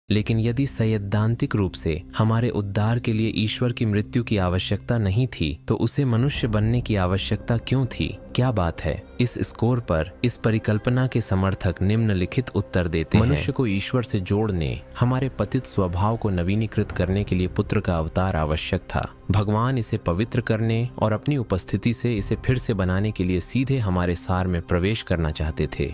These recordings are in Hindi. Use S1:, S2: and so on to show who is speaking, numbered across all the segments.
S1: लेकिन यदि सैद्धांतिक रूप से हमारे उद्धार के लिए ईश्वर की मृत्यु की आवश्यकता नहीं थी, तो उसे मनुष्य बनने की आवश्यकता क्यों थी? क्या बात है? इस स्कोर पर इस परिकल्पना के समर्थक निम्नलिखित उत्तर देते हैं। मनुष्य को ईश्वर से जोड़ने, हमारे पतित स्वभाव को नवीनीकृत करने के लिए पुत्र का अवतार आवश्यक था। भगवान इसे पवित्र करने और अपनी उपस्थिति से इसे फिर से बनाने के लिए सीधे हमारे सार में प्रवेश करना चाहते थे।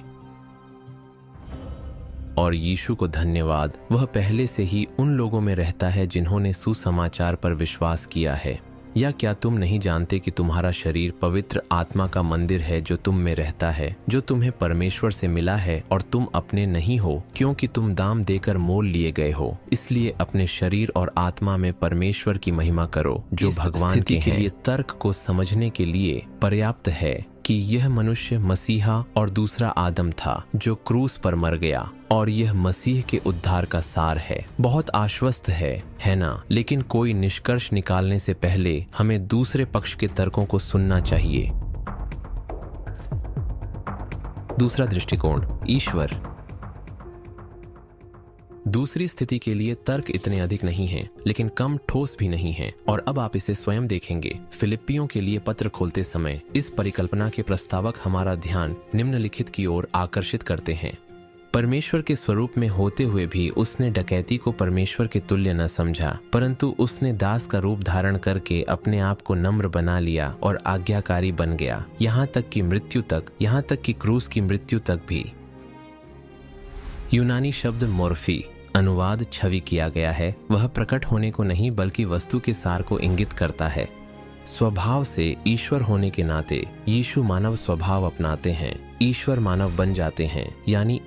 S1: और यीशु को धन्यवाद, वह पहले से ही उन लोगों में रहता है जिन्होंने सुसमाचार पर विश्वास किया है। या क्या तुम नहीं जानते कि तुम्हारा शरीर पवित्र आत्मा का मंदिर है जो तुम में रहता है, जो तुम्हें परमेश्वर से मिला है और तुम अपने नहीं हो, क्योंकि तुम दाम देकर मोल लिए गए हो। इसलिए अपने शरीर और आत्मा में परमेश्वर की महिमा करो, जो भगवान के लिए तर्क को समझने के लिए पर्याप्त है कि यह मनुष्य मसीहा और दूसरा आदम था जो क्रूस पर मर गया, और यह मसीह के उद्धार का सार है। बहुत आश्वस्त है ना? लेकिन कोई निष्कर्ष निकालने से पहले हमें दूसरे पक्ष के तर्कों को सुनना चाहिए। दूसरा दृष्टिकोण, ईश्वर। दूसरी स्थिति के लिए तर्क इतने अधिक नहीं हैं, लेकिन कम ठोस भी नहीं हैं, और अब आप इसे स्वयं देखेंगे। फिलिप्पियों के लिए पत्र खोलते समय इस परिकल्पना के प्रस्तावक हमारा ध्यान निम्नलिखित की ओर आकर्षित करते हैं। परमेश्वर के स्वरूप में होते हुए भी उसने डकैती को परमेश्वर के तुल्य न समझा, परंतु उसने दास का रूप धारण करके अपने आप को नम्र बना लिया और आज्ञाकारी बन गया, यहाँ तक कि क्रूस की मृत्यु तक भी। यूनानी शब्द मोर्फी, अनुवाद छवि किया गया है, वह प्रकट होने को नहीं बल्कि वस्तु के सार को इंगित करता है। स्वभाव से ईश्वर होने के नाते यीशु मानव स्वभाव अपनाते हैं, ईश्वर मानव बन जाते हैं, यानी